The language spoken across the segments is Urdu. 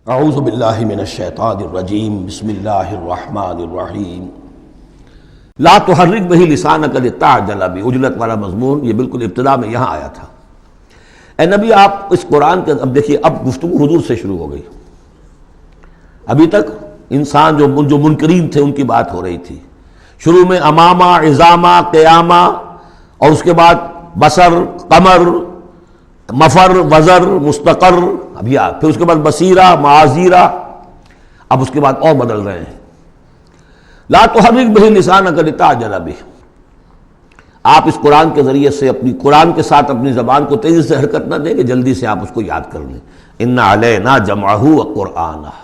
اعوذ باللہ من الشیطان الرجیم بسم اللہ الرحمن الرحیم لا تحرک بہ لسانک لتعجل بہ، عجلت والا مضمون یہ بالکل ابتدا میں یہاں آیا تھا۔ اے نبی آپ اس قرآن کے اب دیکھیے، اب گفتگو حضور سے شروع ہو گئی۔ ابھی تک انسان جو منکرین تھے ان کی بات ہو رہی تھی، شروع میں امامہ، عظامہ، قیامہ، اور اس کے بعد بصر، قمر، مفر، وزر، مستقر، اب یہ پھر اس کے بعد بصیرہ، معاذیرہ، اب اس کے بعد اور بدل رہے ہیں۔ لا تحرک بہ لسانک لتعجل بہ، آپ اس قرآن کے ذریعے سے قرآن کے ساتھ اپنی زبان کو تیزی سے حرکت نہ دیں کہ جلدی سے آپ اس کو یاد کر لیں۔ ان علینا جمعہ وقرآنہ،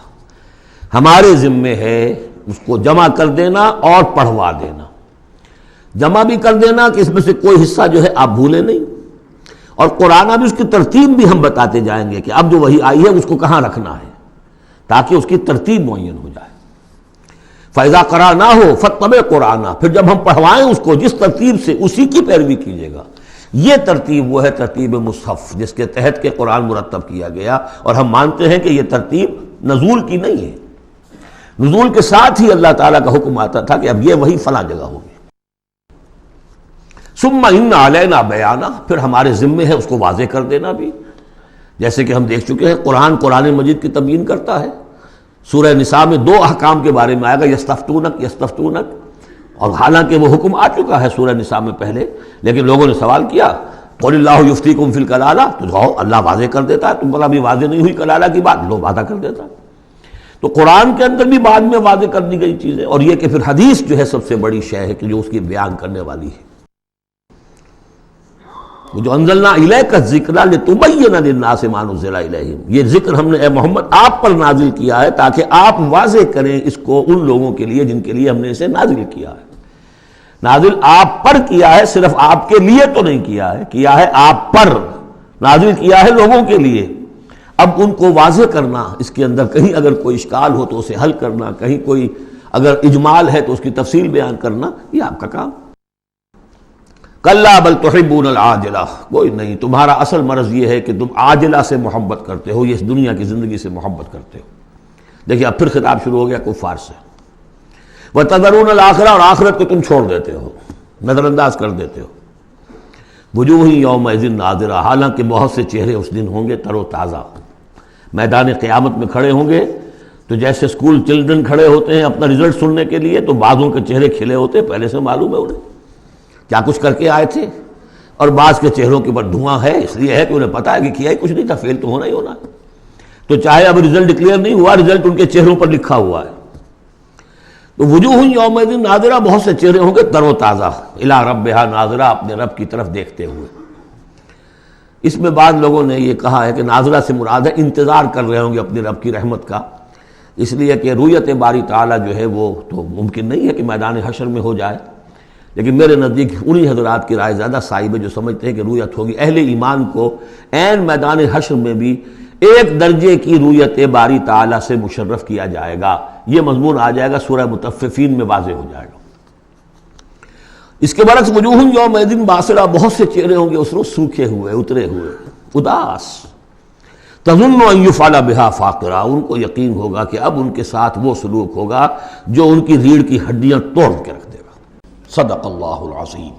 ہمارے ذمے ہے اس کو جمع کر دینا اور پڑھوا دینا۔ جمع بھی کر دینا کہ اس میں سے کوئی حصہ جو ہے آپ بھولیں نہیں، اور قرآن بھی اس کی ترتیب بھی ہم بتاتے جائیں گے کہ اب جو وحی آئی ہے اس کو کہاں رکھنا ہے، تاکہ اس کی ترتیب معین ہو جائے۔ فَإِذَا قَرَأْنَاهُ فَاتَّبِعْ قُرْآنَهُ، پھر جب ہم پڑھوائیں اس کو جس ترتیب سے، اسی کی پیروی کیجیے گا۔ یہ ترتیب وہ ہے ترتیب مصحف جس کے تحت کے قرآن مرتب کیا گیا، اور ہم مانتے ہیں کہ یہ ترتیب نزول کی نہیں ہے۔ نزول کے ساتھ ہی اللہ تعالیٰ کا حکم آتا تھا کہ اب یہ وحی فلاں جگہ ہوگی۔ ثم ان علینا بیانہ، پھر ہمارے ذمے ہے اس کو واضح کر دینا بھی، جیسے کہ ہم دیکھ چکے ہیں قرآن مجید کی تبیین کرتا ہے۔ سورہ نساء میں دو احکام کے بارے میں آئے گا، یستفتونک، اور حالانکہ وہ حکم آ چکا ہے سورہ نساء میں پہلے، لیکن لوگوں نے سوال کیا قل اللہ یفتیکم فی الکلالہ، تو جاؤ اللہ واضح کر دیتا ہے، تم پر ابھی واضح نہیں ہوئی کلالہ کی بات، لو واضح کر دیتا ہے۔ تو قرآن کے اندر بھی بعد میں واضح کر دی گئی چیزیں، اور یہ کہ پھر حدیث جو ہے سب سے بڑی شے ہے کہ جو اس کی بیان کرنے والی ہے۔ وہ جو انزلنا الیک الذکر لتبین للناس ما نزل الیہم، یہ ذکر ہم نے اے محمد آپ پر نازل کیا ہے تاکہ آپ واضح کریں اس کو ان لوگوں کے لیے جن کے لیے ہم نے اسے نازل کیا ہے۔ نازل آپ پر کیا ہے، صرف آپ کے لیے تو نہیں کیا ہے آپ پر، نازل کیا ہے لوگوں کے لیے۔ اب ان کو واضح کرنا، اس کے اندر کہیں اگر کوئی اشکال ہو تو اسے حل کرنا، کہیں کوئی اگر اجمال ہے تو اس کی تفصیل بیان کرنا، یہ آپ کا کام۔ کلا بل تحبون العاجلہ، کوئی نہیں، تمہارا اصل مرض یہ ہے کہ تم عاجلہ سے محبت کرتے ہو، یہ اس دنیا کی زندگی سے محبت کرتے ہو۔ دیکھیے اب پھر خطاب شروع ہو گیا کفار سے۔ وتذرون الآخرہ، اور آخرت کو تم چھوڑ دیتے ہو، نظر انداز کر دیتے ہو۔ وجوہ یومئذ ناظرہ، حالانکہ بہت سے چہرے اس دن ہوں گے تر و تازہ، میدان قیامت میں کھڑے ہوں گے تو جیسے اسکول چلڈرن کھڑے ہوتے ہیں اپنا رزلٹ سننے کے لیے، تو بعضوں کے چہرے کھلے ہوتے ہیں، پہلے سے معلوم ہے انہیں کیا کچھ کر کے آئے تھے، اور بعض کے چہروں کے اوپر دھواں ہے، اس لیے ہے کہ انہیں پتا ہے کہ کیا ہی کچھ نہیں تھا، فیل تو ہونا ہی ہونا ہے۔ تو چاہے اب رزلٹ ڈکلیئر نہیں ہوا، رزلٹ ان کے چہروں پر لکھا ہوا ہے۔ تو وجوہ یومئذ ناظرہ، بہت سے چہرے ہوں گے تر و تازہ، الی ربہا ناظرہ، اپنے رب کی طرف دیکھتے ہوئے۔ اس میں بعض لوگوں نے یہ کہا ہے کہ ناظرہ سے مراد ہے انتظار کر رہے ہوں گے اپنے رب کی رحمت کا، اس لیے کہ رویت باری تعالیٰ جو ہے وہ تو ممکن نہیں ہے کہ میدان حشر میں ہو جائے، لیکن میرے نزدیک انہی حضرات کی رائے زیادہ صائب ہے جو سمجھتے ہیں کہ رویت ہوگی۔ اہل ایمان کو عین میدان حشر میں بھی ایک درجے کی رویت باری تعالیٰ سے مشرف کیا جائے گا۔ یہ مضمون آ جائے گا سورہ مطففین میں، واضح ہو جائے گا۔ اس کے برعکس وجوہ یومئذ باسرہ، بہت سے چہرے ہوں گے اس روز سوکھے ہوئے، اترے ہوئے، اداس۔ تظن ان یفعل بہا فاقرہ، ان کو یقین ہوگا کہ اب ان کے ساتھ وہ سلوک ہوگا جو ان کی ریڑھ کی ہڈیاں توڑ کے رکھ دے گا۔ صدق اللہ العظیم۔